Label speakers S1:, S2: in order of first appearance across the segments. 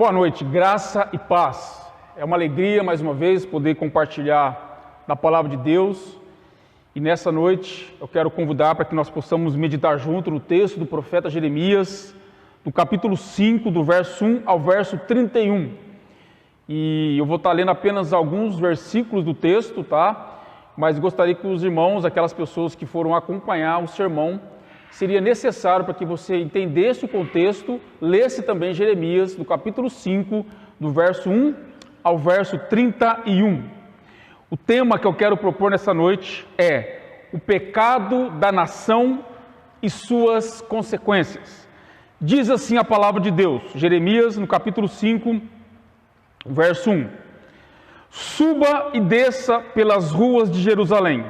S1: boa noite, graça e paz. É uma alegria, mais uma vez, poder compartilhar da palavra de Deus. E nessa noite eu quero convidar para que nós possamos meditar junto no texto do profeta Jeremias, do capítulo 5, do verso 1 ao verso 31. E eu vou estar lendo apenas alguns versículos do texto, tá? Mas gostaria que os irmãos, aquelas pessoas que foram acompanhar o sermão, seria necessário para que você entendesse o contexto, lesse também Jeremias, do capítulo 5, do verso 1 ao verso 31. O tema que eu quero propor nessa noite é o pecado da nação e suas consequências. Diz assim a palavra de Deus, Jeremias, no capítulo 5, verso 1. Suba e desça pelas ruas de Jerusalém,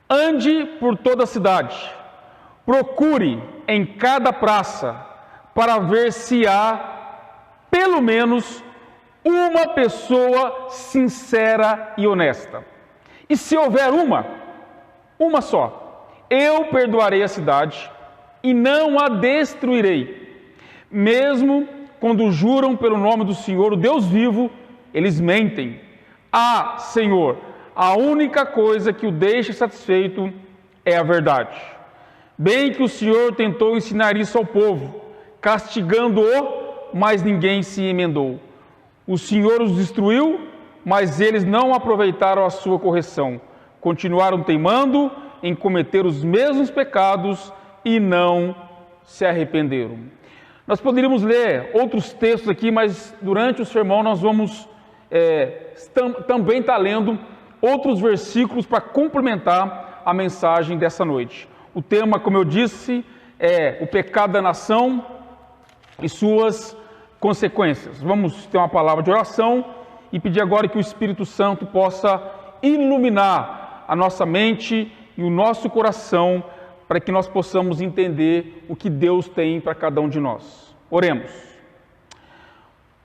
S1: ande por toda a cidade, procure em cada praça para ver se há pelo menos uma pessoa sincera e honesta. E se houver uma só, eu perdoarei a cidade e não a destruirei. Mesmo quando juram pelo nome do Senhor, o Deus vivo, eles mentem. Ah, Senhor, a única coisa que o deixa satisfeito é a verdade. Bem que o Senhor tentou ensinar isso ao povo, castigando-o, mas ninguém se emendou. O Senhor os destruiu, mas eles não aproveitaram a sua correção. Continuaram teimando em cometer os mesmos pecados e não se arrependeram. Nós poderíamos ler outros textos aqui, mas durante o sermão nós vamos também estar lendo outros versículos para complementar a mensagem dessa noite. O tema, como eu disse, é o pecado da nação e suas consequências. Vamos ter uma palavra de oração e pedir agora que o Espírito Santo possa iluminar a nossa mente e o nosso coração para que nós possamos entender o que Deus tem para cada um de nós. Oremos.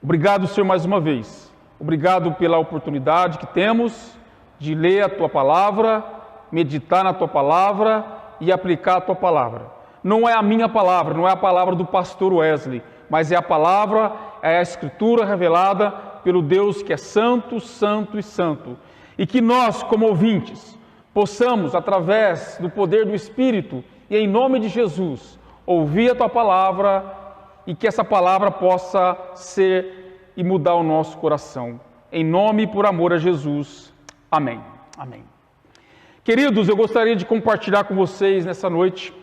S1: Obrigado, Senhor, mais uma vez. Obrigado pela oportunidade que temos de ler a Tua Palavra, meditar na Tua Palavra e aplicar a Tua Palavra. Não é a minha palavra, não é a palavra do pastor Wesley, mas é a palavra, é a Escritura revelada pelo Deus que é santo, santo e santo. E que nós, como ouvintes, possamos, através do poder do Espírito e em nome de Jesus, ouvir a Tua Palavra e que essa palavra possa ser e mudar o nosso coração. Em nome e por amor a Jesus. Amém. Amém. Queridos, eu gostaria de compartilhar com vocês nessa noite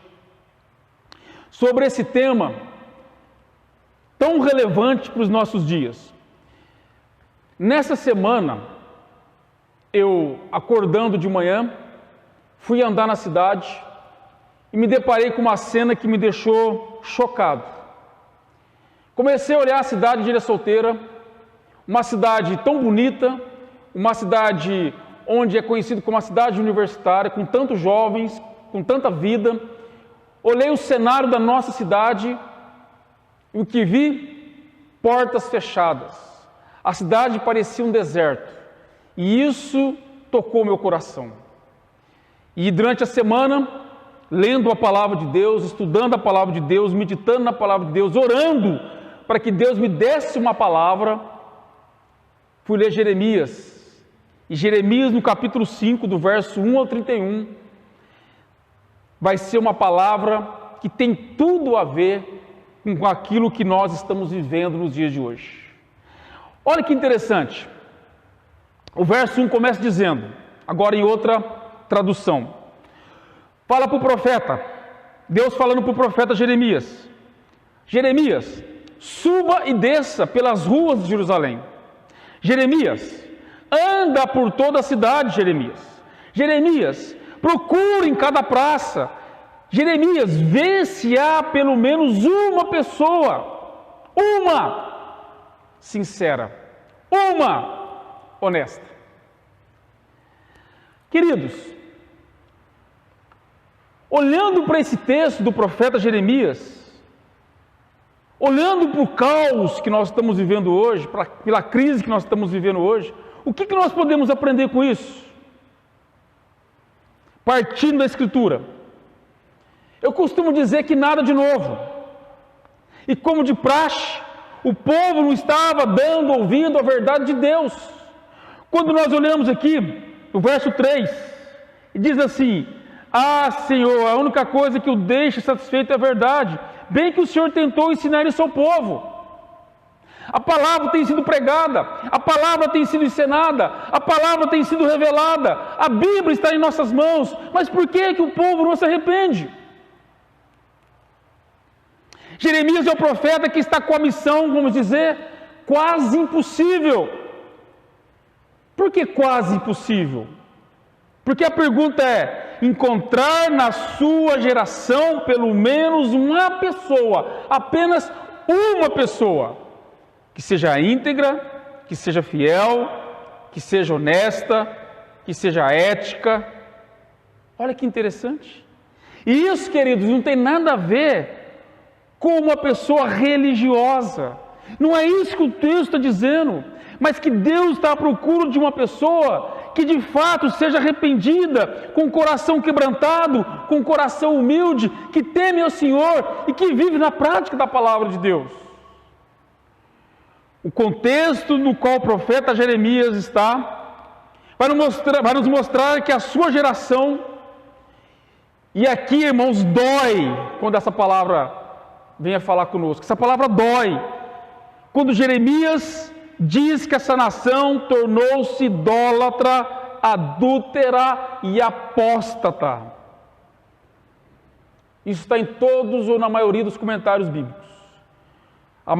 S1: sobre esse tema tão relevante para os nossos dias. Nessa semana, eu, acordando de manhã, fui andar na cidade e me deparei com uma cena que me deixou chocado. Comecei a olhar a cidade de Ilha Solteira, uma cidade tão bonita, uma cidade onde é conhecido como uma cidade universitária, com tantos jovens, com tanta vida. Olhei o cenário da nossa cidade e o que vi? Portas fechadas. A cidade parecia um deserto. E isso tocou meu coração. E durante a semana, lendo a palavra de Deus, estudando a palavra de Deus, meditando na palavra de Deus, orando para que Deus me desse uma palavra, fui ler Jeremias. E Jeremias, no capítulo 5, do verso 1 ao 31, vai ser uma palavra que tem tudo a ver com aquilo que nós estamos vivendo nos dias de hoje. Olha que interessante. O verso 1 começa dizendo, agora em outra tradução, fala para o profeta, Deus falando para o profeta Jeremias, Jeremias, suba e desça pelas ruas de Jerusalém. Jeremias, anda por toda a cidade, Jeremias. Jeremias, procura em cada praça. Jeremias, vê se há pelo menos uma pessoa, uma sincera, uma honesta. Queridos, olhando para esse texto do profeta Jeremias, olhando para o caos que nós estamos vivendo hoje, pela crise que nós estamos vivendo hoje, o que nós podemos aprender com isso? Partindo da Escritura, eu costumo dizer que nada de novo. E como de praxe, O povo não estava dando ouvido à verdade de Deus. Quando nós olhamos aqui, o verso 3, diz assim: ah, Senhor, a única coisa que o deixa satisfeito é a verdade, bem que o Senhor tentou ensinar isso ao povo. A palavra tem sido pregada, a palavra tem sido ensinada, a palavra tem sido revelada, a Bíblia está em nossas mãos, mas por que o povo não se arrepende? Jeremias é o profeta que está com a missão, vamos dizer, quase impossível. Por que quase impossível? Porque a pergunta é: encontrar na sua geração pelo menos uma pessoa, apenas uma pessoa, que seja íntegra, que seja fiel, que seja honesta, que seja ética. Olha que interessante. E isso, queridos, não tem nada a ver com uma pessoa religiosa. Não é isso que o texto está dizendo, mas que Deus está à procura de uma pessoa que de fato seja arrependida, com o coração quebrantado, com o coração humilde, que teme ao Senhor e que vive na prática da palavra de Deus. O contexto no qual o profeta Jeremias está vai nos mostrar que a sua geração, e aqui, irmãos, dói quando essa palavra vem a falar conosco. Essa palavra dói. Quando Jeremias diz que essa nação tornou-se idólatra, adúltera e apóstata. Isso está em todos ou na maioria dos comentários bíblicos. A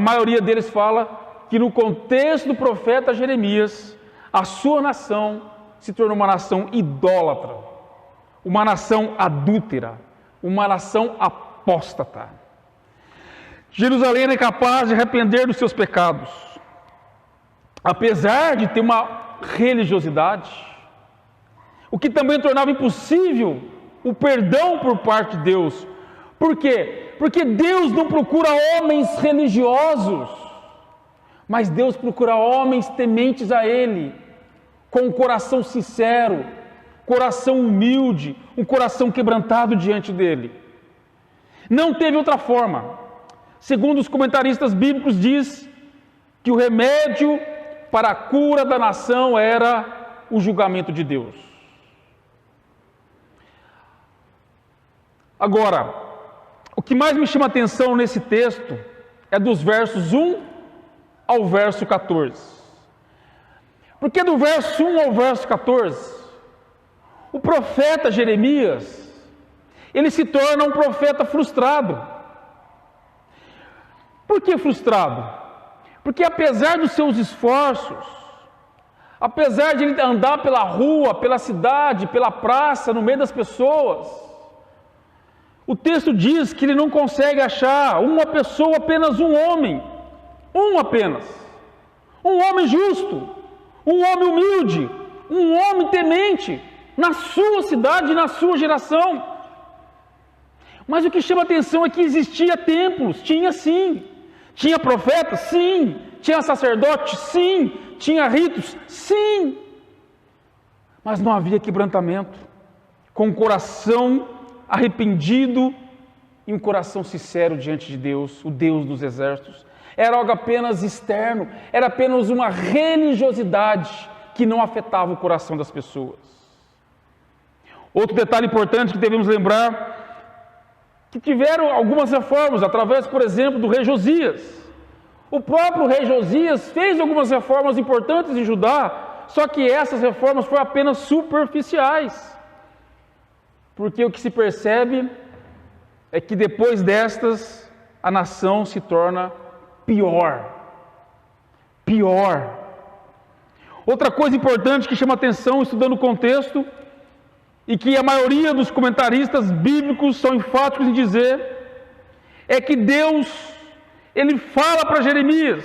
S1: maioria deles fala que no contexto do profeta Jeremias, a sua nação se tornou uma nação idólatra, uma nação adúltera, uma nação apóstata. Jerusalém era incapaz de arrepender dos seus pecados, apesar de ter uma religiosidade, o que também tornava impossível o perdão por parte de Deus. Por quê? Porque Deus não procura homens religiosos, mas Deus procura homens tementes a Ele, com um coração sincero, coração humilde, um coração quebrantado diante dEle. Não teve outra forma. Segundo os comentaristas bíblicos, diz que o remédio para a cura da nação era o julgamento de Deus. Agora, o que mais me chama a atenção nesse texto é dos versos 1 ao verso 14. Porque do verso 1 ao verso 14, o profeta Jeremias, ele se torna um profeta frustrado. Por que frustrado? Porque apesar dos seus esforços, apesar de ele andar pela rua, pela cidade, pela praça, no meio das pessoas, o texto diz que ele não consegue achar uma pessoa, apenas um homem, apenas, um homem justo, um homem humilde, um homem temente, na sua cidade e na sua geração. Mas o que chama a atenção é que existia templos, tinha sim, tinha profetas, sim, tinha sacerdotes, sim, tinha ritos, sim, mas não havia quebrantamento, com o coração arrependido e um coração sincero diante de Deus, o Deus dos exércitos. Era algo apenas externo, era apenas uma religiosidade que não afetava o coração das pessoas. Outro detalhe importante que devemos lembrar, que tiveram algumas reformas, através, por exemplo, do rei Josias. O próprio rei Josias fez algumas reformas importantes em Judá, só que essas reformas foram apenas superficiais. Porque o que se percebe é que depois destas, a nação se torna pior. Outra coisa importante que chama atenção, estudando o contexto, e que a maioria dos comentaristas bíblicos são enfáticos em dizer, é que Deus, Ele fala para Jeremias,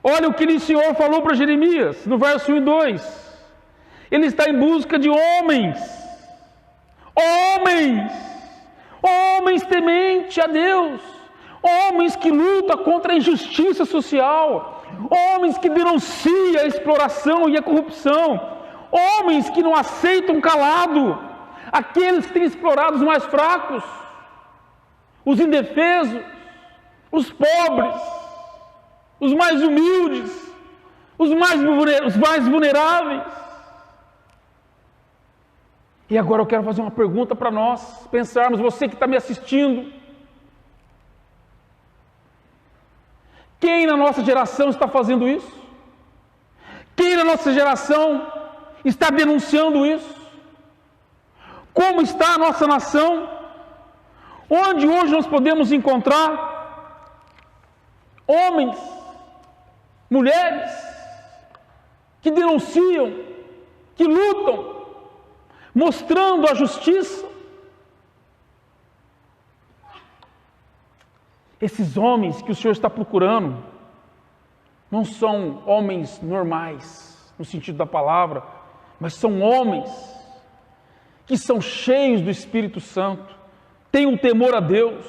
S1: olha o que o Senhor falou para Jeremias, no verso 1 e 2, Ele está em busca de homens tementes a Deus, homens que lutam contra a injustiça social, homens que denunciam a exploração e a corrupção, homens que não aceitam calado aqueles que têm explorado os mais fracos, os indefesos, os pobres, os mais humildes, os mais vulneráveis. E agora eu quero fazer uma pergunta para nós pensarmos, você que está me assistindo. Quem na nossa geração está fazendo isso? Quem na nossa geração está denunciando isso? Como está a nossa nação? Onde hoje nós podemos encontrar homens, mulheres que denunciam, que lutam, mostrando a justiça? Esses homens que o Senhor está procurando não são homens normais, no sentido da palavra, mas são homens que são cheios do Espírito Santo, têm um temor a Deus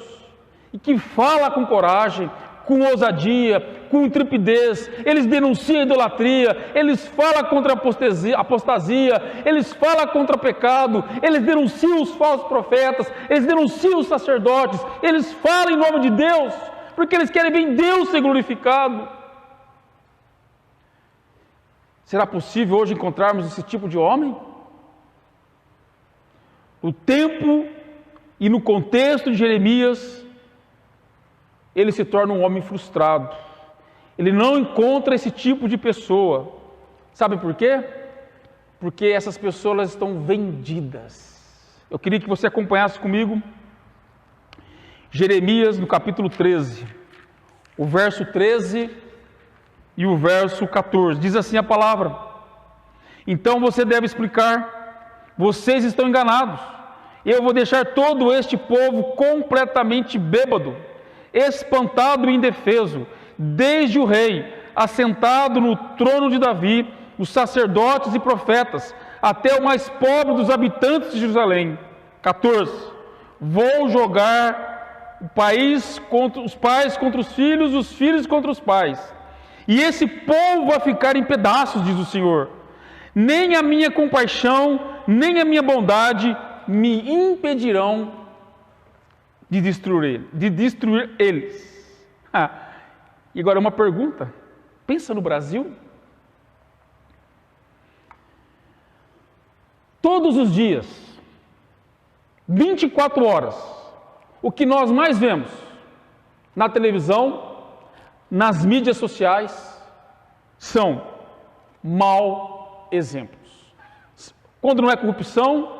S1: e que fala com coragem, com ousadia, com intrepidez. Eles denunciam a idolatria, eles falam contra a apostasia, eles falam contra o pecado, eles denunciam os falsos profetas, eles denunciam os sacerdotes, eles falam em nome de Deus, porque eles querem ver Deus ser glorificado. Será possível hoje encontrarmos esse tipo de homem? No tempo e no contexto de Jeremias, ele se torna um homem frustrado. Ele não encontra esse tipo de pessoa. Sabe por quê? Porque essas pessoas estão vendidas. Eu queria que você acompanhasse comigo Jeremias no capítulo 13, o verso 13 e o verso 14. Diz assim a palavra: então você deve explicar, vocês estão enganados. Eu vou deixar todo este povo completamente bêbado, espantado e indefeso, desde o rei, assentado no trono de Davi, os sacerdotes e profetas, até o mais pobre dos habitantes de Jerusalém. 14. Vou jogar o país contra os pais contra os filhos contra os pais, e esse povo vai ficar em pedaços, diz o Senhor. Nem a minha compaixão, nem a minha bondade me impedirão de destruir eles. E agora uma pergunta, pensa no Brasil. Todos os dias, 24 horas, o que nós mais vemos na televisão, nas mídias sociais, são mau exemplos. Quando não é corrupção,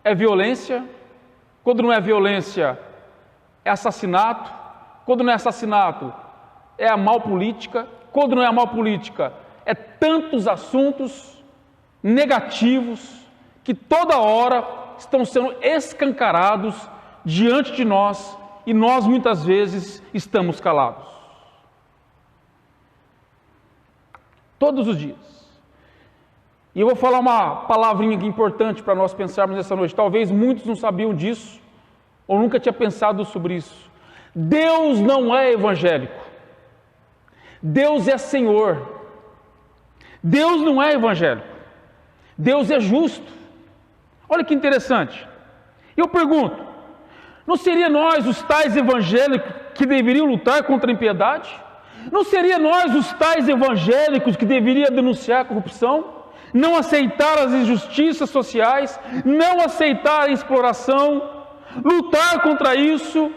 S1: é violência. Quando não é violência, é assassinato. Quando não é assassinato, é a mal política. Quando não é a mal política, é tantos assuntos negativos que toda hora estão sendo escancarados diante de nós e nós muitas vezes estamos calados. Todos os dias. E eu vou falar uma palavrinha aqui importante para nós pensarmos nessa noite. Talvez muitos não sabiam disso, ou nunca tinha pensado sobre isso. Deus não é evangélico. Deus é Senhor. Deus não é evangélico. Deus é justo. Olha que interessante. Eu pergunto, não seria nós os tais evangélicos que deveriam lutar contra a impiedade? Não seria nós os tais evangélicos que deveriam denunciar a corrupção? Não aceitar as injustiças sociais, não aceitar a exploração, lutar contra isso?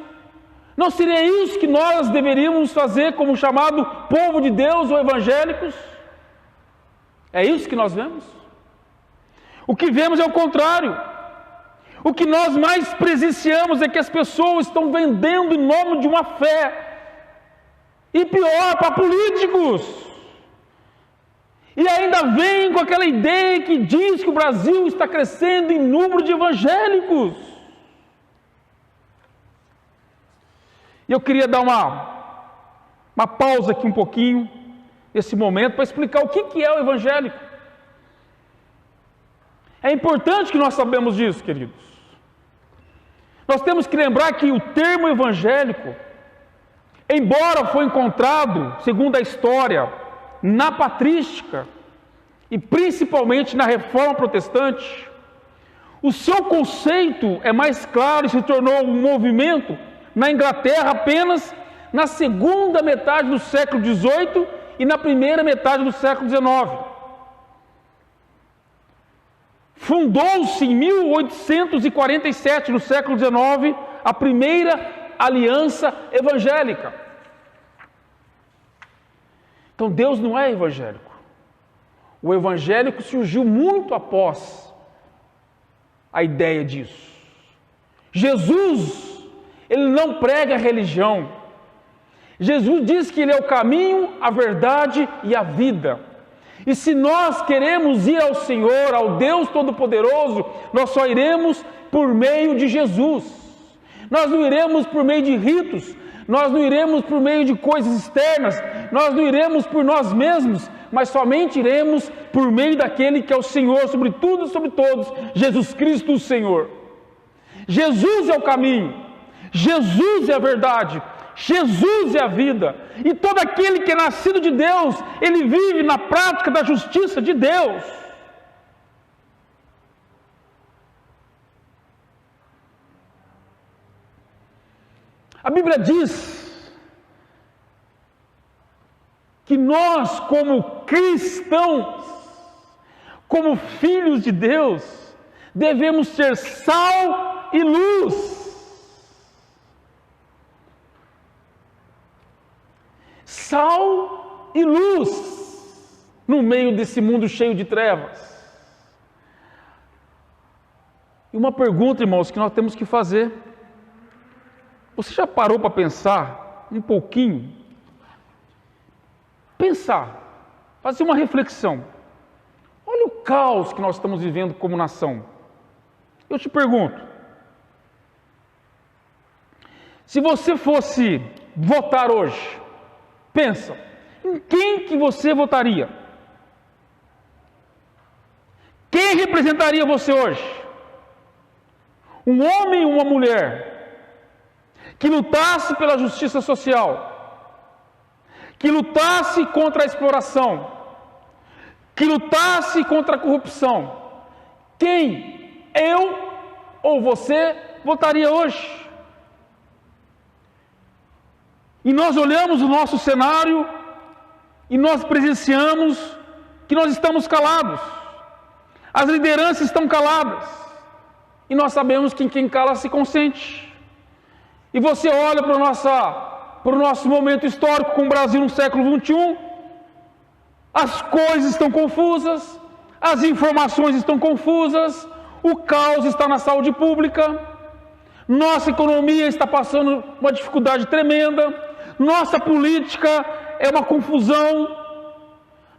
S1: Não seria isso que nós deveríamos fazer como chamado povo de Deus ou evangélicos? É isso que nós vemos? O que vemos é o contrário. O que nós mais presenciamos é que as pessoas estão vendendo em nome de uma fé, e pior, para políticos. E ainda vem com aquela ideia que diz que o Brasil está crescendo em número de evangélicos. E eu queria dar uma pausa aqui um pouquinho, nesse momento, para explicar o que é o evangélico. É importante que nós sabemos disso, queridos. Nós temos que lembrar que o termo evangélico, embora foi encontrado, segundo a história, na patrística e principalmente na Reforma Protestante, o seu conceito é mais claro e se tornou um movimento na Inglaterra apenas na segunda metade do século XVIII e na primeira metade do século XIX. Fundou-se em 1847, no século XIX, a primeira aliança evangélica. Então Deus não é evangélico. O evangélico surgiu muito após a ideia disso. Jesus, ele não prega religião. Jesus diz que ele é o caminho, a verdade e a vida. E se nós queremos ir ao Senhor, ao Deus Todo-Poderoso, nós só iremos por meio de Jesus. Nós não iremos por meio de ritos, nós não iremos por meio de coisas externas, nós não iremos por nós mesmos, mas somente iremos por meio daquele que é o Senhor sobre tudo e sobre todos, Jesus Cristo o Senhor. Jesus é o caminho, Jesus é a verdade, Jesus é a vida, e todo aquele que é nascido de Deus, ele vive na prática da justiça de Deus. A Bíblia diz que nós, como cristãos, como filhos de Deus, devemos ser sal e luz. Sal e luz no meio desse mundo cheio de trevas. E uma pergunta, irmãos, que nós temos que fazer. Você já parou para pensar um pouquinho? Pensar, fazer uma reflexão. Olha o caos que nós estamos vivendo como nação. Eu te pergunto, se você fosse votar hoje, pensa, em quem que você votaria? Quem representaria você hoje? Um homem ou uma mulher que lutasse pela justiça social, que lutasse contra a exploração, que lutasse contra a corrupção. Quem, eu ou você, votaria hoje? E nós olhamos o nosso cenário e nós presenciamos que nós estamos calados. As lideranças estão caladas. E nós sabemos que quem cala se consente. E você olha para o nosso momento histórico com o Brasil no século XXI, as coisas estão confusas, as informações estão confusas, o caos está na saúde pública, nossa economia está passando uma dificuldade tremenda, nossa política é uma confusão,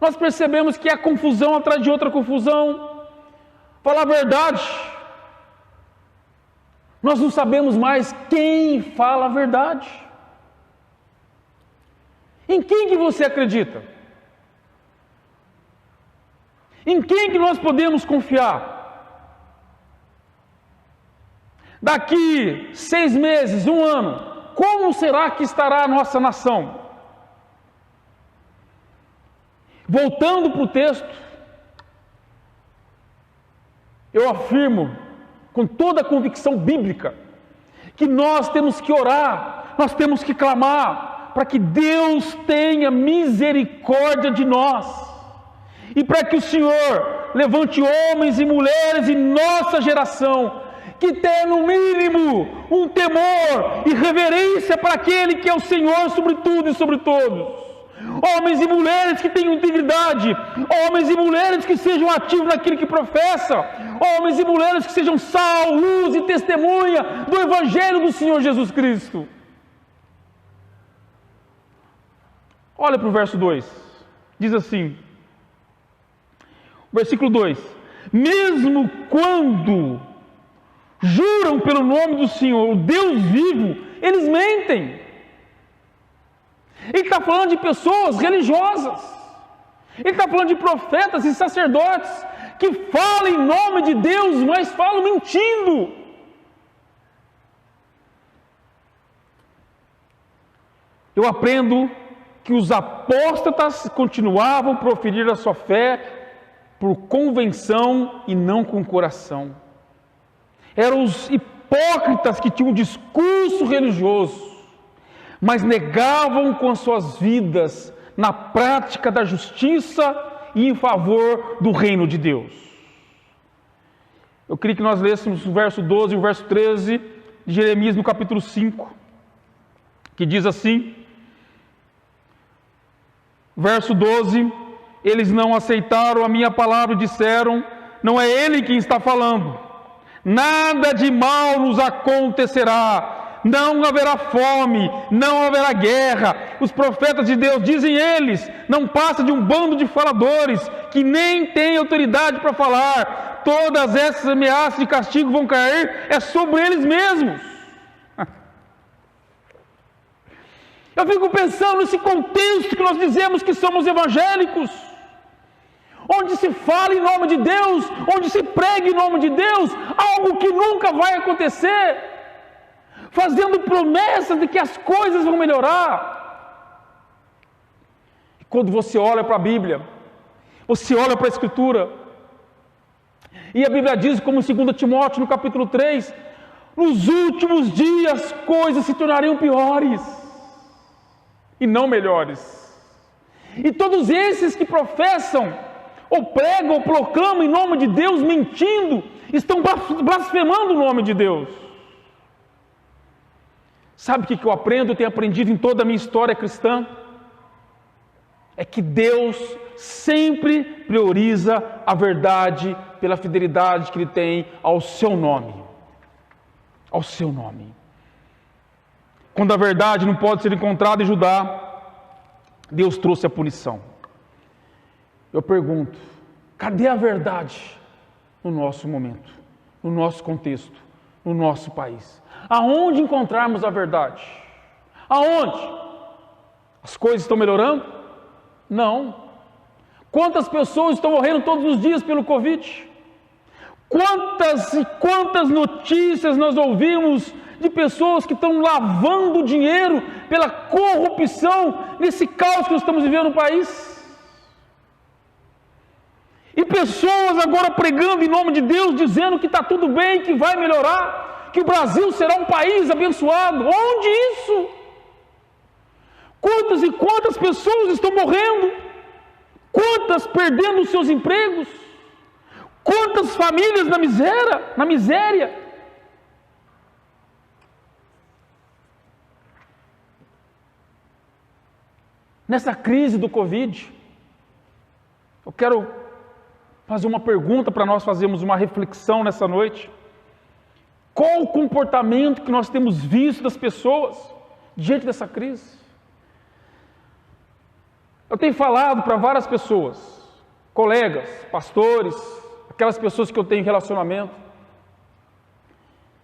S1: nós percebemos que é confusão atrás de outra confusão. Falar a verdade, nós não sabemos mais quem fala a verdade. Em quem que você acredita? Em quem que nós podemos confiar? Daqui 6 meses, 1 ano, como será que estará a nossa nação? Voltando para o texto, eu afirmo com toda a convicção bíblica que nós temos que orar, nós temos que clamar para que Deus tenha misericórdia de nós e para que o Senhor levante homens e mulheres em nossa geração que tenha no mínimo um temor e reverência para aquele que é o Senhor sobre tudo e sobre todos. Homens e mulheres que tenham integridade, homens e mulheres que sejam ativos naquilo que professa, homens e mulheres que sejam sal, luz e testemunha do Evangelho do Senhor Jesus Cristo. Olha para o verso 2, diz assim, versículo 2: mesmo quando juram pelo nome do Senhor, o Deus vivo, eles mentem. Ele está falando de pessoas religiosas, ele está falando de profetas e sacerdotes que falam em nome de Deus, mas falam mentindo. Eu aprendo que os apóstatas continuavam a proferir a sua fé por convenção e não com coração. Eram os hipócritas que tinham um discurso religioso, mas negavam com suas vidas na prática da justiça e em favor do reino de Deus. Eu queria que nós lêssemos o verso 12 e o verso 13 de Jeremias no capítulo 5, que diz assim, verso 12: eles não aceitaram a minha palavra e disseram, não é ele quem está falando, nada de mal nos acontecerá, não haverá fome, não haverá guerra. Os profetas de Deus, dizem eles, não passa de um bando de faladores, que nem tem autoridade para falar. Todas essas ameaças de castigo vão cair, é sobre eles mesmos. Eu fico pensando nesse contexto que nós dizemos que somos evangélicos, onde se fala em nome de Deus, onde se prega em nome de Deus, algo que nunca vai acontecer, fazendo promessas de que as coisas vão melhorar. E quando você olha para a Bíblia, você olha para a Escritura, e a Bíblia diz, como em 2 Timóteo, no capítulo 3, nos últimos dias coisas se tornariam piores, e não melhores. E todos esses que professam, ou pregam, ou proclamam em nome de Deus, mentindo, estão blasfemando o nome de Deus. Sabe o que eu aprendo, eu tenho aprendido em toda a minha história cristã? É que Deus sempre prioriza a verdade pela fidelidade que Ele tem ao seu nome. Ao seu nome. Quando a verdade não pode ser encontrada em Judá, Deus trouxe a punição. Eu pergunto, cadê a verdade no nosso momento, no nosso contexto, no nosso país? Aonde encontrarmos a verdade? Aonde? As coisas estão melhorando? Não. Quantas pessoas estão morrendo todos os dias pelo Covid? Quantas e quantas notícias nós ouvimos de pessoas que estão lavando dinheiro pela corrupção nesse caos que nós estamos vivendo no país? E pessoas agora pregando em nome de Deus, dizendo que está tudo bem, que vai melhorar, que o Brasil será um país abençoado. Onde isso? Quantas e quantas pessoas estão morrendo? Quantas perdendo os seus empregos? Quantas famílias na miséria? Nessa crise do Covid, eu quero fazer uma pergunta para nós fazermos uma reflexão nessa noite. Qual o comportamento que nós temos visto das pessoas diante dessa crise? Eu tenho falado para várias pessoas, colegas, pastores, aquelas pessoas que eu tenho relacionamento.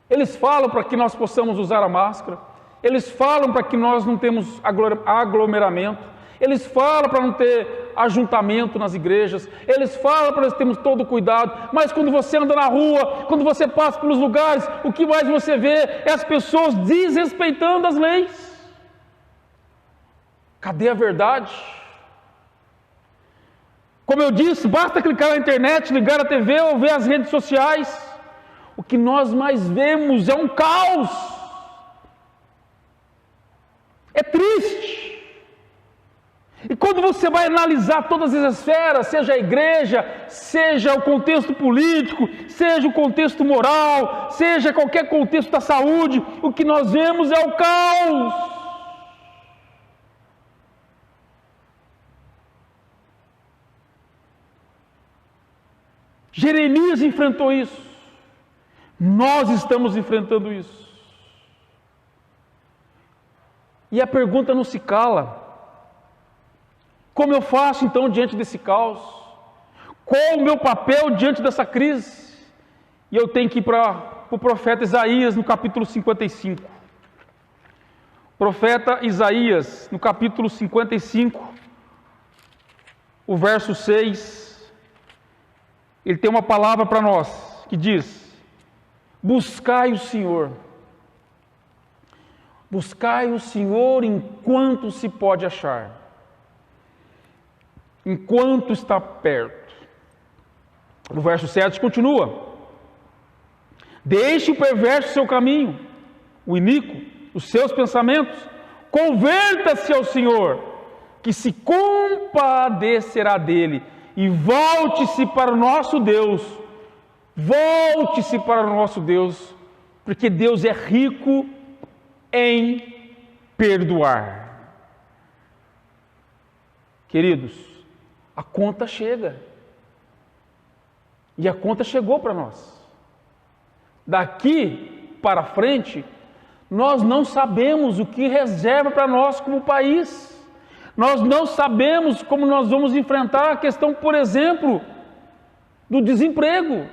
S1: Eles falam para que nós possamos usar a máscara, eles falam para que nós não temos aglomeramento, eles falam para não ter ajuntamento nas igrejas, eles falam para nós termos todo o cuidado, mas quando você anda na rua, quando você passa pelos lugares, o que mais você vê é as pessoas desrespeitando as leis. Cadê a verdade? Como eu disse, basta clicar na internet, ligar a TV ou ver as redes sociais. O que nós mais vemos é um caos. É triste. E quando você vai analisar todas as esferas, seja a igreja, seja o contexto político, seja o contexto moral, seja qualquer contexto da saúde, o que nós vemos é o caos. Jeremias enfrentou isso. Nós estamos enfrentando isso. E a pergunta não se cala. Como eu faço então diante desse caos? Qual o meu papel diante dessa crise? E eu tenho que ir para o profeta Isaías no capítulo 55. Profeta Isaías, no capítulo 55, o verso 6, ele tem uma palavra para nós, que diz: buscai o Senhor. Buscai o Senhor enquanto se pode achar, enquanto está perto. No verso 7 continua: deixe o perverso seu caminho, o iníquo, os seus pensamentos, converta-se ao Senhor, que se compadecerá dele, e volte-se para o nosso Deus. Volte-se para o nosso Deus, porque Deus é rico em perdoar. Queridos, a conta chega. E a conta chegou para nós. Daqui para frente, nós não sabemos o que reserva para nós como país. Nós não sabemos como nós vamos enfrentar a questão, por exemplo, do desemprego.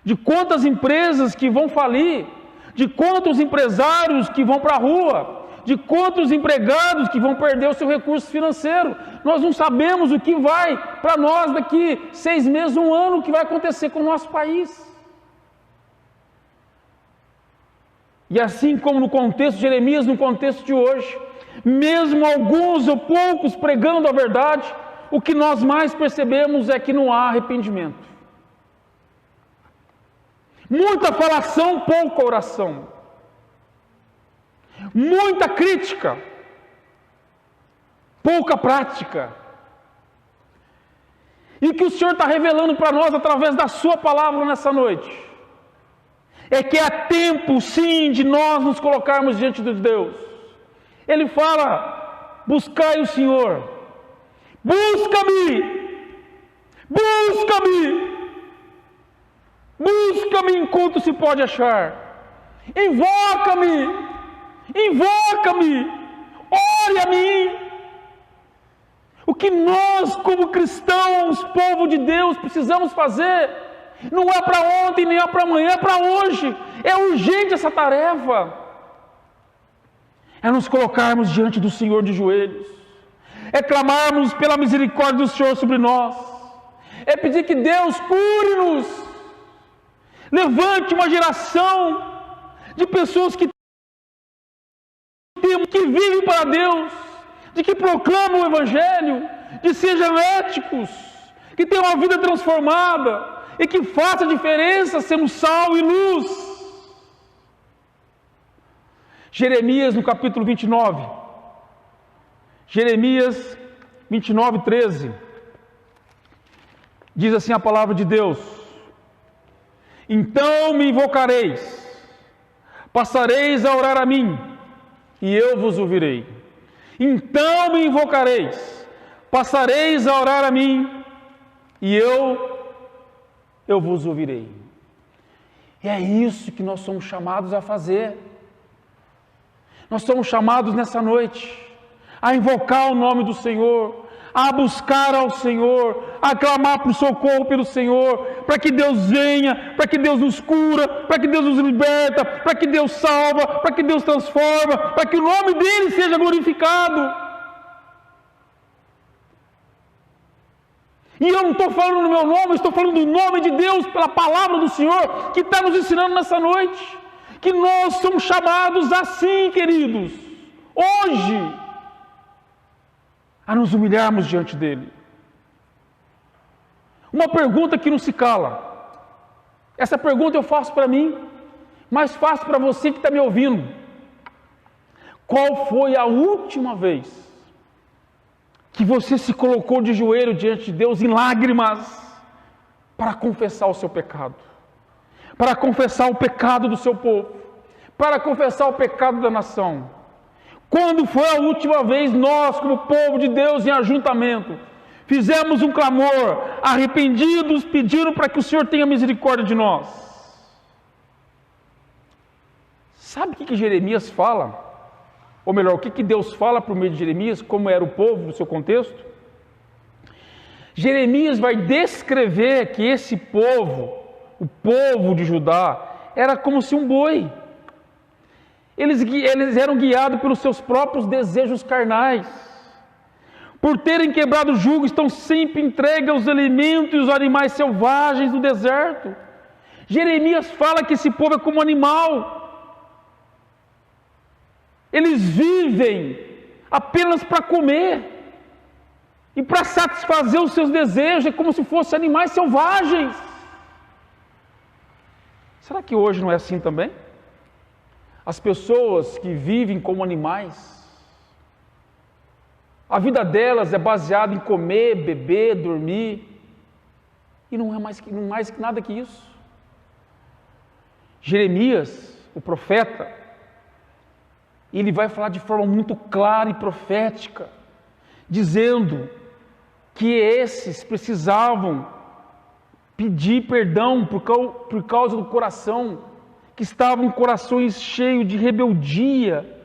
S1: De quantas empresas que vão falir, de quantos empresários que vão para a rua, de quantos empregados que vão perder o seu recurso financeiro. Nós não sabemos o que vai para nós daqui 6 meses, 1 ano, o que vai acontecer com o nosso país. E assim como no contexto de Jeremias, no contexto de hoje, mesmo alguns ou poucos pregando a verdade, o que nós mais percebemos é que não há arrependimento. Muita falação, pouca oração. Muita crítica, pouca prática. E o que o Senhor está revelando para nós através da sua palavra nessa noite é que é tempo, sim, de nós nos colocarmos diante de Deus. Ele fala: buscai o Senhor, busca-me, busca-me, busca-me enquanto se pode achar, invoca-me, invoca-me, ore a mim. O que nós, como cristãos, povo de Deus, precisamos fazer, não é para ontem, nem é para amanhã, é para hoje. É urgente essa tarefa. É nos colocarmos diante do Senhor de joelhos, é clamarmos pela misericórdia do Senhor sobre nós, é pedir que Deus cure-nos, levante uma geração de pessoas que vivem para Deus, de que proclamam o Evangelho, de sejam éticos, que tenham uma vida transformada e que faça diferença sendo sal e luz. Jeremias no capítulo 29, Jeremias 29, 13, diz assim a palavra de Deus: então me invocareis, passareis a orar a mim, e eu vos ouvirei. Então me invocareis, passareis a orar a mim, e eu vos ouvirei. E é isso que nós somos chamados a fazer. Nós somos chamados nessa noite a invocar o nome do Senhor, a buscar ao Senhor, a clamar por socorro pelo Senhor, para que Deus venha, para que Deus nos cura, para que Deus nos liberta, para que Deus salva, para que Deus transforma, para que o nome dEle seja glorificado. E eu não estou falando no meu nome, eu estou falando do nome de Deus, pela palavra do Senhor, que está nos ensinando nessa noite, que nós somos chamados assim, queridos, hoje, a nos humilharmos diante dEle. Uma pergunta que não se cala. Essa pergunta eu faço para mim, mas faço para você que está me ouvindo. Qual foi a última vez que você se colocou de joelho diante de Deus em lágrimas para confessar o seu pecado? Para confessar o pecado do seu povo? Para confessar o pecado da nação? Quando foi a última vez nós, como povo de Deus em ajuntamento, fizemos um clamor, arrependidos, pedindo para que o Senhor tenha misericórdia de nós? Sabe o que Jeremias fala? Ou melhor, o que Deus fala por meio de Jeremias, como era o povo no seu contexto? Jeremias vai descrever que esse povo, o povo de Judá, era como se um boi. Eles eram guiados pelos seus próprios desejos carnais. Por terem quebrado o jugo, estão sempre entregues aos elementos e os animais selvagens do deserto. Jeremias fala que esse povo é como animal. Eles vivem apenas para comer e para satisfazer os seus desejos, é como se fossem animais selvagens. Será que hoje não é assim também? As pessoas que vivem como animais, A vida delas é baseada em comer, beber, dormir, e não é mais nada que isso. Jeremias, o profeta, ele vai falar de forma muito clara e profética, dizendo que esses precisavam pedir perdão por causa do coração, que estavam corações cheios de rebeldia,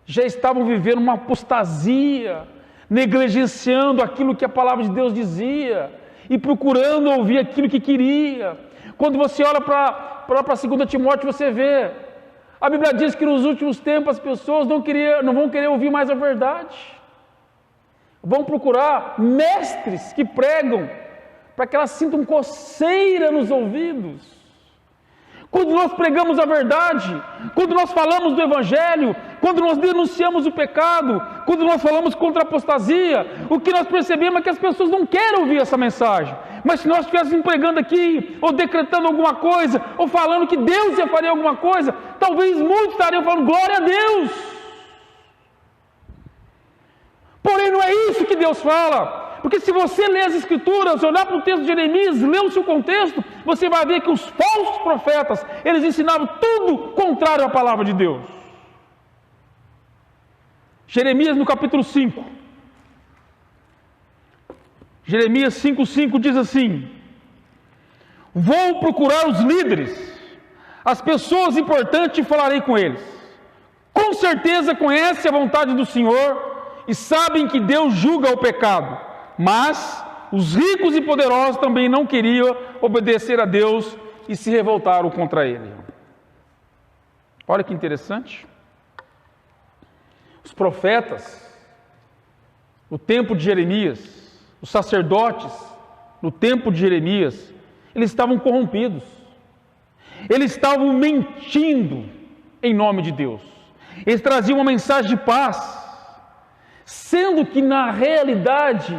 S1: já estavam vivendo uma apostasia, negligenciando aquilo que a palavra de Deus dizia e procurando ouvir aquilo que queria. Quando você olha para 2 Timóteo, você vê, a Bíblia diz que nos últimos tempos as pessoas não vão querer ouvir mais a verdade, vão procurar mestres que pregam para que elas sintam coceira nos ouvidos. Quando nós pregamos a verdade, quando nós falamos do Evangelho, quando nós denunciamos o pecado, quando nós falamos contra a apostasia, o que nós percebemos é que as pessoas não querem ouvir essa mensagem. Mas se nós estivéssemos pregando aqui, ou decretando alguma coisa, ou falando que Deus ia fazer alguma coisa, talvez muitos estariam falando glória a Deus. Porém, não é isso que Deus fala. Porque se você ler as Escrituras, olhar para o texto de Jeremias, ler o seu contexto, você vai ver que os falsos profetas, eles ensinavam tudo contrário à palavra de Deus. Jeremias no capítulo 5. Jeremias 5,5 diz assim: vou procurar os líderes, as pessoas importantes, e falarei com eles. Com certeza conhecem a vontade do Senhor e sabem que Deus julga o pecado. Mas os ricos e poderosos também não queriam obedecer a Deus e se revoltaram contra Ele. Olha que interessante. Os profetas, no tempo de Jeremias, os sacerdotes, no tempo de Jeremias, eles estavam corrompidos. Eles estavam mentindo em nome de Deus. Eles traziam uma mensagem de paz, sendo que na realidade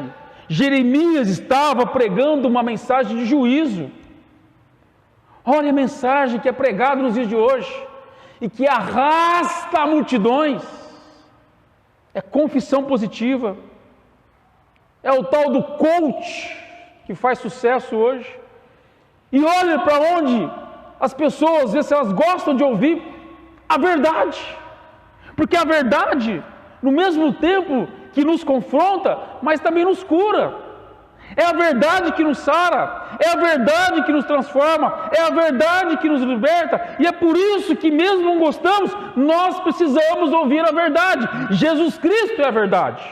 S1: Jeremias estava pregando uma mensagem de juízo. Olha a mensagem que é pregada nos dias de hoje e que arrasta multidões. É confissão positiva. É o tal do coach que faz sucesso hoje. E olha para onde as pessoas, vê se elas gostam de ouvir a verdade. Porque a verdade, no mesmo tempo que nos confronta, mas também nos cura. É a verdade que nos sara, é a verdade que nos transforma, é a verdade que nos liberta, e é por isso que mesmo não gostamos, nós precisamos ouvir a verdade. Jesus Cristo é a verdade.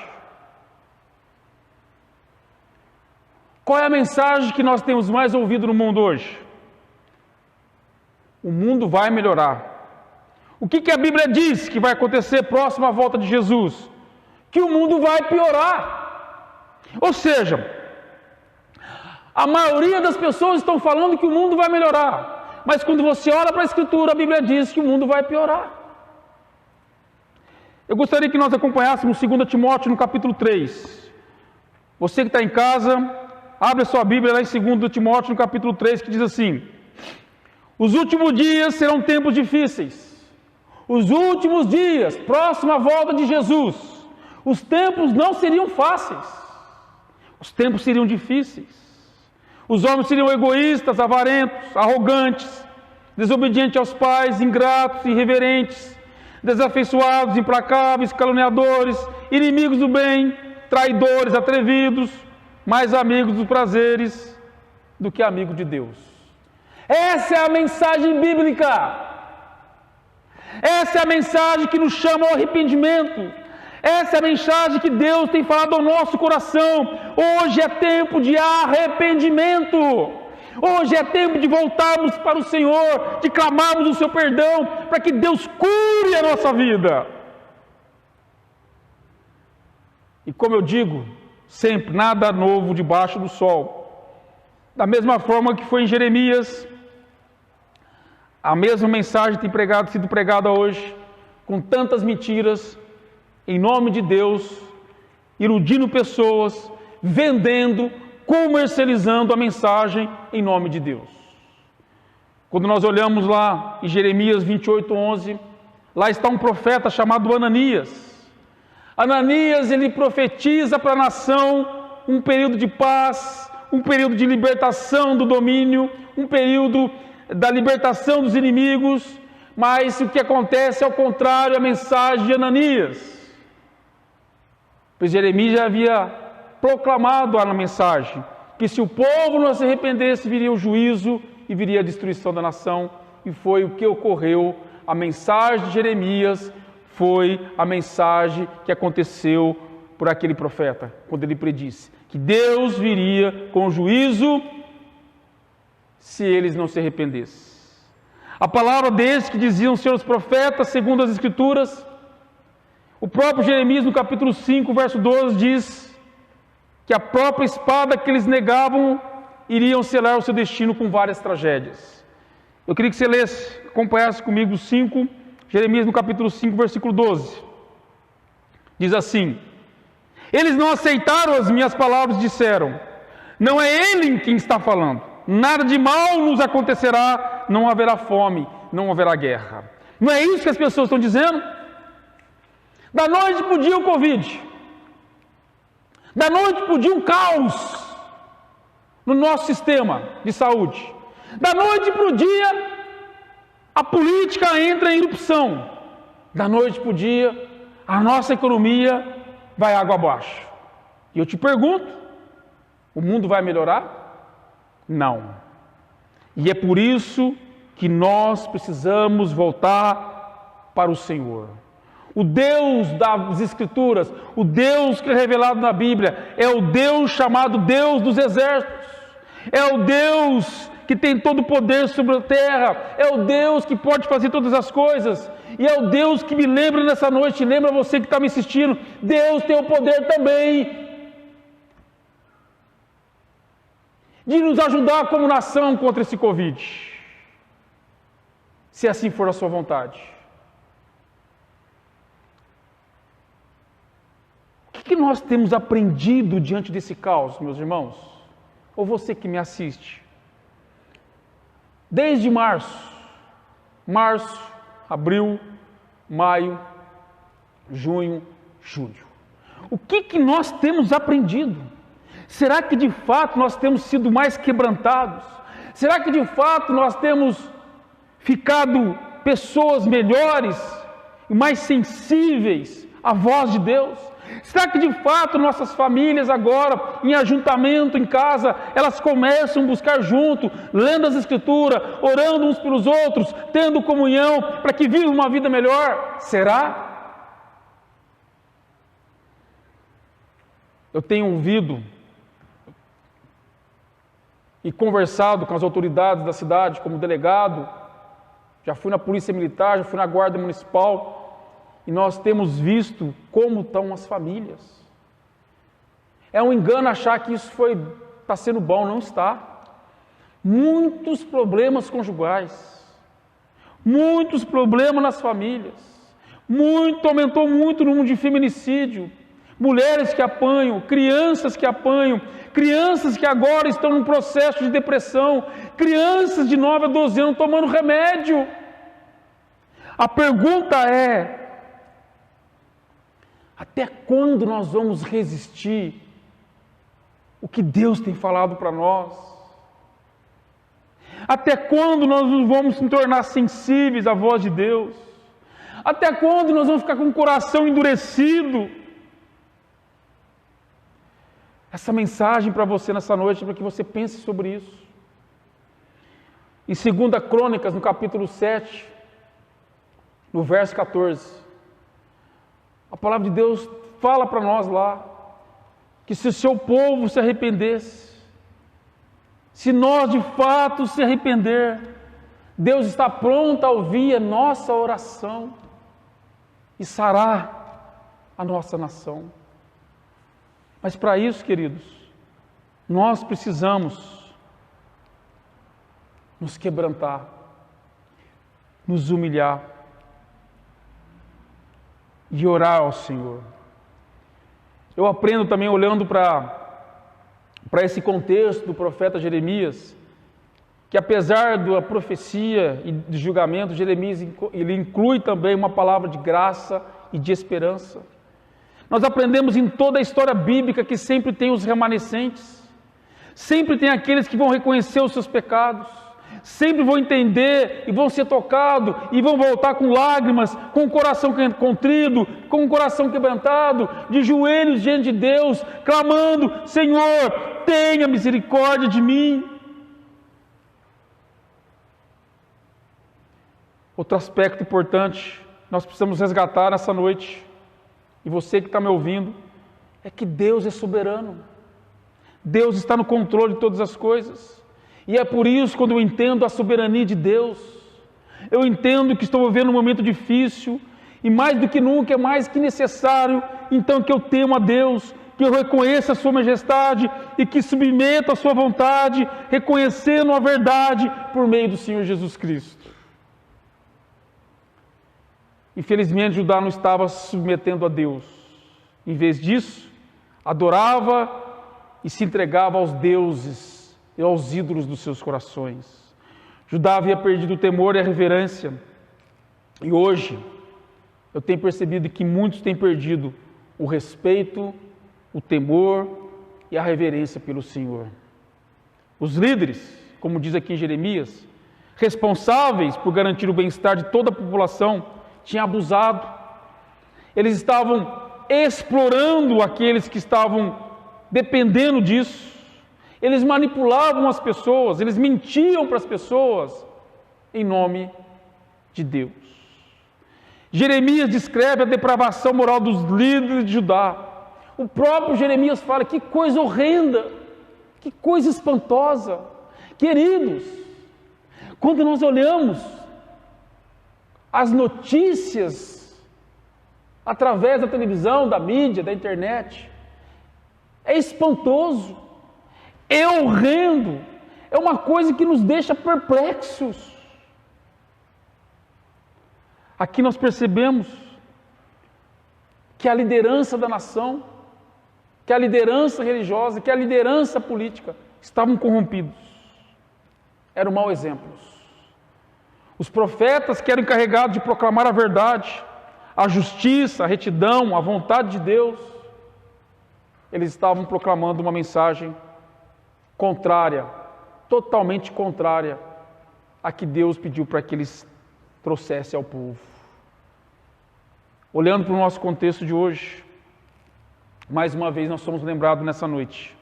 S1: Qual é a mensagem que nós temos mais ouvido no mundo hoje? O mundo vai melhorar. O que a Bíblia diz que vai acontecer próximo à volta de Jesus? Que o mundo vai piorar. Ou seja, a maioria das pessoas estão falando que o mundo vai melhorar, mas quando você olha para a Escritura, a Bíblia diz que o mundo vai piorar. Eu gostaria que nós acompanhássemos 2 Timóteo no capítulo 3. Você que está em casa, abre a sua Bíblia lá em 2 Timóteo no capítulo 3, que diz assim: os últimos dias serão tempos difíceis. Os últimos dias, próximo à volta de Jesus, os tempos não seriam fáceis. Os tempos seriam difíceis. Os homens seriam egoístas, avarentos, arrogantes, desobedientes aos pais, ingratos, irreverentes, desafeiçoados, implacáveis, caluniadores, inimigos do bem, traidores, atrevidos, mais amigos dos prazeres do que amigos de Deus. Essa é a mensagem bíblica. Essa é a mensagem que nos chama ao arrependimento. Essa é a mensagem que Deus tem falado ao nosso coração. Hoje é tempo de arrependimento. Hoje é tempo de voltarmos para o Senhor, de clamarmos o seu perdão, para que Deus cure a nossa vida. E como eu digo, sempre, nada novo debaixo do sol. Da mesma forma que foi em Jeremias, a mesma mensagem tem sido pregada hoje, com tantas mentiras, em nome de Deus, iludindo pessoas, vendendo, comercializando a mensagem em nome de Deus. Quando nós olhamos lá em Jeremias 28:11, lá está um profeta chamado Ananias. Ananias, ele profetiza para a nação um período de paz, um período de libertação do domínio, um período da libertação dos inimigos, mas o que acontece é ao contrário, a mensagem de Ananias. Pois Jeremias já havia proclamado na mensagem que se o povo não se arrependesse, viria o juízo e viria a destruição da nação, e foi o que ocorreu. A mensagem de Jeremias foi a mensagem que aconteceu por aquele profeta, quando ele predisse que Deus viria com juízo se eles não se arrependessem. A palavra desses que diziam ser os profetas, segundo as Escrituras, o próprio Jeremias, no capítulo 5, verso 12, diz que a própria espada que eles negavam iriam selar o seu destino com várias tragédias. Eu queria que você lesse, acompanhasse comigo Jeremias no capítulo 5, versículo 12. Diz assim: eles não aceitaram as minhas palavras e disseram, não é ele quem está falando, nada de mal nos acontecerá, não haverá fome, não haverá guerra. Não é isso que as pessoas estão dizendo? Da noite para o dia o Covid, da noite para o dia um caos no nosso sistema de saúde, da noite para o dia a política entra em erupção, da noite para o dia a nossa economia vai água abaixo. E eu te pergunto, o mundo vai melhorar? Não. E é por isso que nós precisamos voltar para o Senhor. O Deus das Escrituras, o Deus que é revelado na Bíblia, é o Deus chamado Deus dos exércitos, é o Deus que tem todo o poder sobre a terra, é o Deus que pode fazer todas as coisas, e é o Deus que me lembra nessa noite, lembra você que está me assistindo, Deus tem o poder também de nos ajudar como nação contra esse Covid, se assim for a sua vontade. O que nós temos aprendido diante desse caos, meus irmãos? Ou você que me assiste? Desde março, abril, maio, junho, julho. O que nós temos aprendido? Será que de fato nós temos sido mais quebrantados? Será que de fato nós temos ficado pessoas melhores e mais sensíveis à voz de Deus? Será que de fato nossas famílias agora, em ajuntamento, em casa, elas começam a buscar junto, lendo as Escrituras, orando uns pelos outros, tendo comunhão, para que vivam uma vida melhor? Será? Eu tenho ouvido e conversado com as autoridades da cidade, como delegado, já fui na Polícia Militar, já fui na Guarda Municipal, e nós temos visto como estão as famílias. É um engano achar que isso está sendo bom, não está. Muitos problemas conjugais, muitos problemas nas famílias, aumentou muito o número de feminicídio, mulheres que apanham, crianças que agora estão num processo de depressão, crianças de 9 a 12 anos tomando remédio. A pergunta é: até quando nós vamos resistir o que Deus tem falado para nós? Até quando nós nos vamos se tornar sensíveis à voz de Deus? Até quando nós vamos ficar com o coração endurecido? Essa mensagem para você nessa noite, para que você pense sobre isso. Em 2 Crônicas, no capítulo 7, no verso 14, a palavra de Deus fala para nós lá, que se o seu povo se arrependesse, se nós de fato se arrepender, Deus está pronto a ouvir a nossa oração e sarar a nossa nação. Mas para isso, queridos, nós precisamos nos quebrantar, nos humilhar e orar ao Senhor. Eu aprendo também olhando para esse contexto do profeta Jeremias, que apesar da profecia e do julgamento, Jeremias ele inclui também uma palavra de graça e de esperança. Nós aprendemos em toda a história bíblica que sempre tem os remanescentes, sempre tem aqueles que vão reconhecer os seus pecados, sempre vão entender e vão ser tocados e vão voltar com lágrimas, com o coração contrido, com o coração quebrantado, de joelhos diante de Deus, clamando: Senhor, tenha misericórdia de mim. Outro aspecto importante, nós precisamos resgatar nessa noite, e você que está me ouvindo, é que Deus é soberano. Deus está no controle de todas as coisas. E é por isso, quando eu entendo a soberania de Deus, eu entendo que estou vivendo um momento difícil, e mais do que nunca é mais que necessário, então, que eu temo a Deus, que eu reconheça a sua majestade e que submeta a sua vontade, reconhecendo a verdade por meio do Senhor Jesus Cristo. Infelizmente, Judá não estava se submetendo a Deus. Em vez disso, adorava e se entregava aos deuses e aos ídolos dos seus corações. Judá havia perdido o temor e a reverência. E hoje, eu tenho percebido que muitos têm perdido o respeito, o temor e a reverência pelo Senhor. Os líderes, como diz aqui em Jeremias, responsáveis por garantir o bem-estar de toda a população, tinham abusado. Eles estavam explorando aqueles que estavam dependendo disso. Eles manipulavam as pessoas, eles mentiam para as pessoas em nome de Deus. Jeremias descreve a depravação moral dos líderes de Judá. O próprio Jeremias fala: que coisa horrenda, que coisa espantosa. Queridos, quando nós olhamos as notícias através da televisão, da mídia, da internet, é espantoso, é horrendo, é uma coisa que nos deixa perplexos. Aqui nós percebemos que a liderança da nação, que a liderança religiosa, que a liderança política estavam corrompidos. Eram mau exemplos. Os profetas que eram encarregados de proclamar a verdade, a justiça, a retidão, a vontade de Deus, eles estavam proclamando uma mensagem contrária, totalmente contrária a que Deus pediu para que eles trouxessem ao povo. Olhando para o nosso contexto de hoje, mais uma vez nós somos lembrados nessa noite.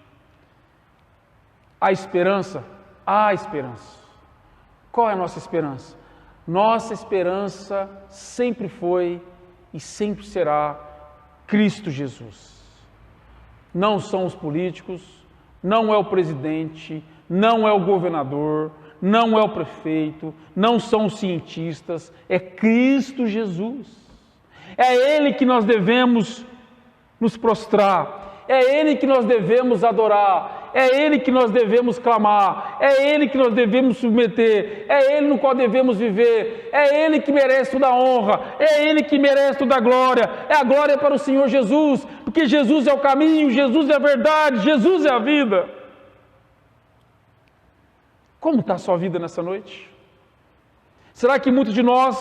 S1: Há esperança? Há esperança. Qual é a nossa esperança? Nossa esperança sempre foi e sempre será Cristo Jesus. Não são os políticos, não é o presidente, não é o governador, não é o prefeito, não são os cientistas, é Cristo Jesus. É Ele que nós devemos nos prostrar, é Ele que nós devemos adorar, é Ele que nós devemos clamar, é Ele que nós devemos submeter, é Ele no qual devemos viver, é Ele que merece toda a honra, é Ele que merece toda a glória, é a glória para o Senhor Jesus, porque Jesus é o caminho, Jesus é a verdade, Jesus é a vida. Como está a sua vida nessa noite? Será que muitos de nós,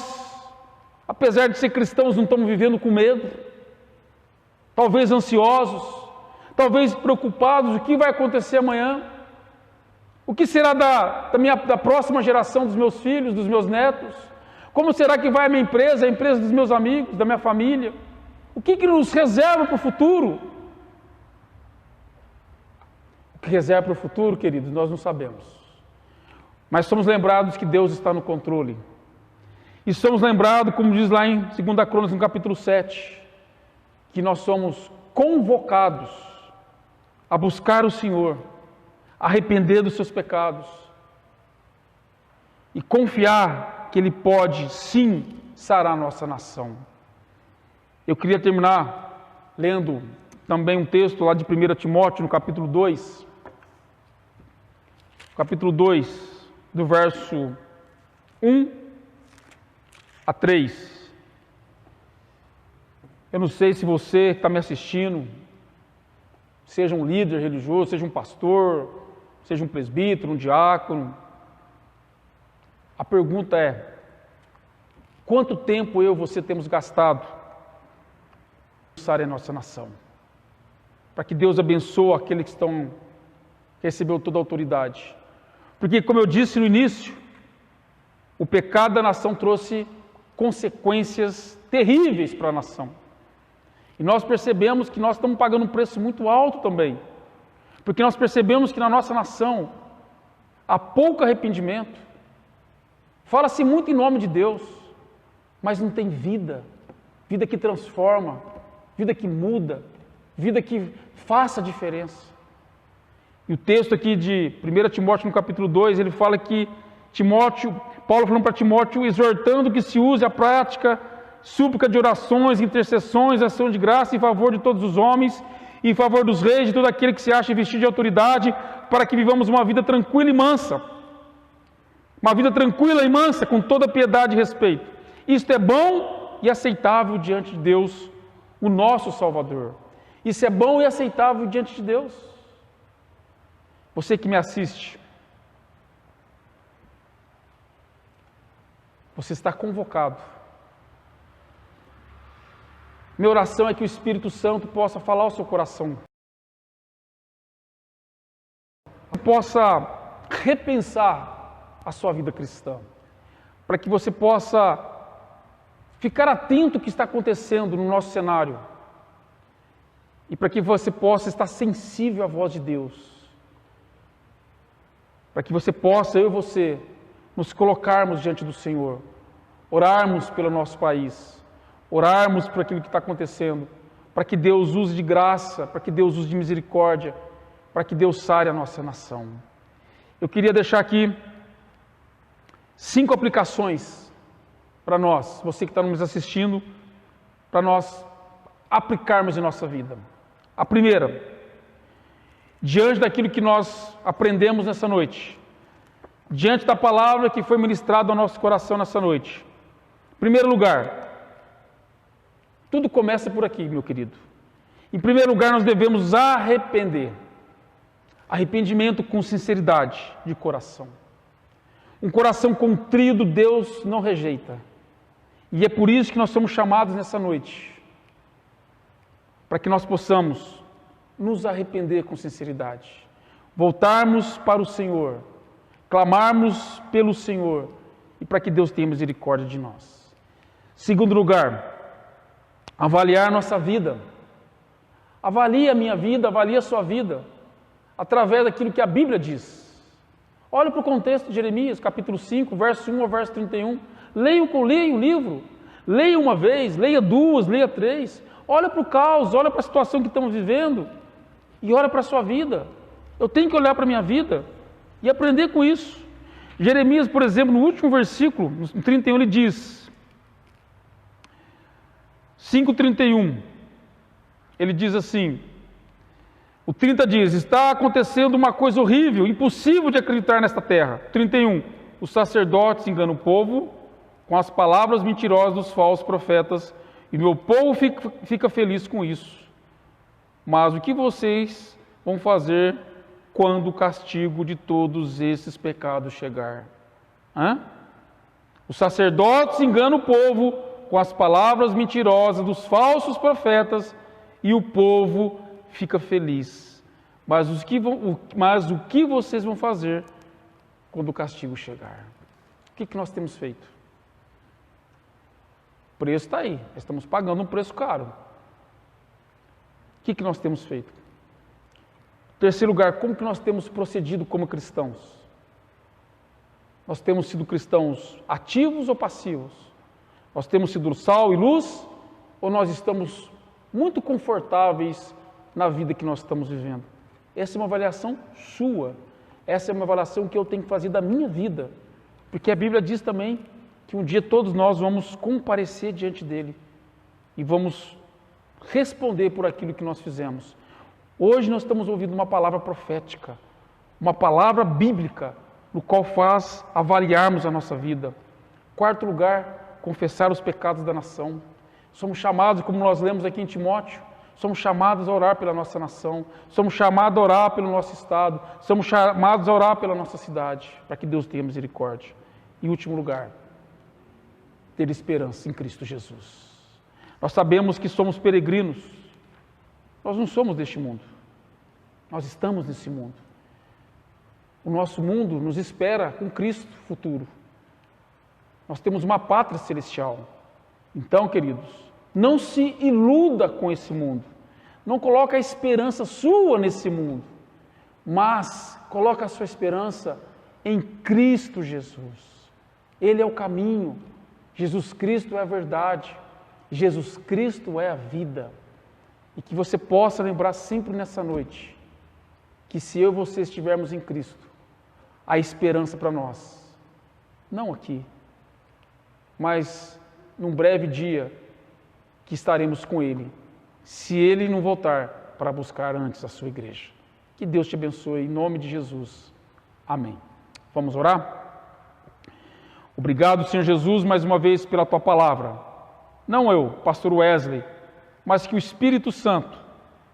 S1: apesar de ser cristãos, não estamos vivendo com medo? Talvez ansiosos, talvez preocupados: o que vai acontecer amanhã? O que será da próxima geração dos meus filhos, dos meus netos? Como será que vai a minha empresa, a empresa dos meus amigos, da minha família? O que nos reserva para o futuro? O que reserva para o futuro, queridos, nós não sabemos. Mas somos lembrados que Deus está no controle. E somos lembrados, como diz lá em 2 Crônicas, no capítulo 7, que nós somos convocados a buscar o Senhor, a arrepender dos seus pecados e confiar que Ele pode, sim, sarar a nossa nação. Eu queria terminar lendo também um texto lá de 1 Timóteo, no capítulo 2. Capítulo 2, do verso 1 a 3. Eu não sei se você que está me assistindo, seja um líder religioso, seja um pastor, seja um presbítero, um diácono. A pergunta é: quanto tempo eu e você temos gastado sare a nossa nação. Para que Deus abençoe aqueles que recebeu toda a autoridade. Porque, como eu disse no início, o pecado da nação trouxe consequências terríveis para a nação. E nós percebemos que nós estamos pagando um preço muito alto também. Porque nós percebemos que na nossa nação há pouco arrependimento. Fala-se muito em nome de Deus, mas não tem vida. Vida que transforma, vida que muda, vida que faça diferença. E o texto aqui de 1 Timóteo, no capítulo 2, ele fala que Paulo falando para Timóteo, exortando que se use a prática, súplica de orações, intercessões, ação de graça em favor de todos os homens, em favor dos reis, de todo aquele que se acha vestido de autoridade, para que vivamos uma vida tranquila e mansa. Uma vida tranquila e mansa, com toda piedade e respeito. Isto é bom e aceitável diante de Deus, o nosso Salvador. Isso é bom e aceitável diante de Deus. Você que me assiste, você está convocado. Minha oração é que o Espírito Santo possa falar ao seu coração. Possa repensar a sua vida cristã. Para que você possa ficar atento ao que está acontecendo no nosso cenário. E para que você possa estar sensível à voz de Deus. Para que você possa, eu e você, nos colocarmos diante do Senhor. Orarmos pelo nosso país. Orarmos por aquilo que está acontecendo. Para que Deus use de graça, para que Deus use de misericórdia, para que Deus sare a nossa nação. Eu queria deixar aqui 5 aplicações para nós, você que está nos assistindo, para nós aplicarmos em nossa vida. A primeira, diante daquilo que nós aprendemos nessa noite, diante da palavra que foi ministrada ao nosso coração nessa noite. Em primeiro lugar, tudo começa por aqui, meu querido. Em primeiro lugar, nós devemos arrepender. Arrependimento com sinceridade de coração. Um coração contrito, Deus não rejeita. E é por isso que nós somos chamados nessa noite. Para que nós possamos nos arrepender com sinceridade. Voltarmos para o Senhor. Clamarmos pelo Senhor. E para que Deus tenha misericórdia de nós. Segundo lugar, avaliar nossa vida. Avalie a minha vida, avalie a sua vida. Através daquilo que a Bíblia diz. Olha para o contexto de Jeremias, capítulo 5, verso 1 ao verso 31. Leia o livro. Leia uma vez, leia 2, leia 3. Olha para o caos, olha para a situação que estamos vivendo. E olha para a sua vida. Eu tenho que olhar para a minha vida e aprender com isso. Jeremias, por exemplo, no último versículo, no 31, ele diz... 5:31. Ele diz assim... O 30 diz, está acontecendo uma coisa horrível, impossível de acreditar nesta terra. 31, os sacerdotes enganam o povo com as palavras mentirosas dos falsos profetas, e meu povo fica feliz com isso. Mas o que vocês vão fazer quando o castigo de todos esses pecados chegar? Os sacerdotes enganam o povo com as palavras mentirosas dos falsos profetas, e o povo fica feliz. Mas o que vocês vão fazer quando o castigo chegar? O que nós temos feito? O preço está aí. Estamos pagando um preço caro. O que nós temos feito? Em terceiro lugar, como que nós temos procedido como cristãos? Nós temos sido cristãos ativos ou passivos? Nós temos sido sal e luz? Ou nós estamos muito confortáveis na vida que nós estamos vivendo? Essa é uma avaliação sua. Essa é uma avaliação que eu tenho que fazer da minha vida. Porque a Bíblia diz também que um dia todos nós vamos comparecer diante dele e vamos responder por aquilo que nós fizemos. Hoje nós estamos ouvindo uma palavra profética, uma palavra bíblica, no qual faz avaliarmos a nossa vida. Quarto lugar, confessar os pecados da nação. Somos chamados, como nós lemos aqui em Timóteo, somos chamados a orar pela nossa nação, somos chamados a orar pelo nosso estado, somos chamados a orar pela nossa cidade, para que Deus tenha misericórdia. Em último lugar, ter esperança em Cristo Jesus. Nós sabemos que somos peregrinos. Nós não somos deste mundo. Nós estamos nesse mundo. O nosso mundo nos espera com Cristo futuro. Nós temos uma pátria celestial. Então, queridos, não se iluda com esse mundo. Não coloque a esperança sua nesse mundo, mas coloque a sua esperança em Cristo Jesus. Ele é o caminho. Jesus Cristo é a verdade. Jesus Cristo é a vida. E que você possa lembrar sempre nessa noite que se eu e você estivermos em Cristo, há esperança para nós. Não aqui, mas num breve dia que estaremos com Ele, se Ele não voltar para buscar antes a sua igreja. Que Deus te abençoe, em nome de Jesus. Amém. Vamos orar? Obrigado, Senhor Jesus, mais uma vez pela Tua palavra. Não eu, pastor Wesley, mas que o Espírito Santo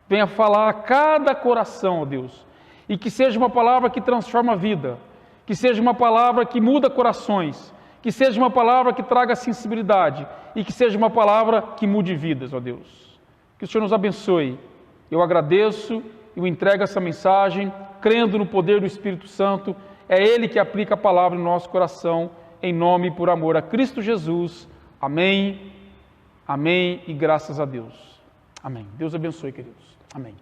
S1: venha falar a cada coração, ó Deus, e que seja uma palavra que transforma a vida, que seja uma palavra que muda corações, que seja uma palavra que traga sensibilidade e que seja uma palavra que mude vidas, ó Deus. Que o Senhor nos abençoe. Eu agradeço e o entrego essa mensagem, crendo no poder do Espírito Santo. É Ele que aplica a palavra no nosso coração, em nome e por amor a Cristo Jesus. Amém, amém e graças a Deus. Amém. Deus abençoe, queridos. Amém.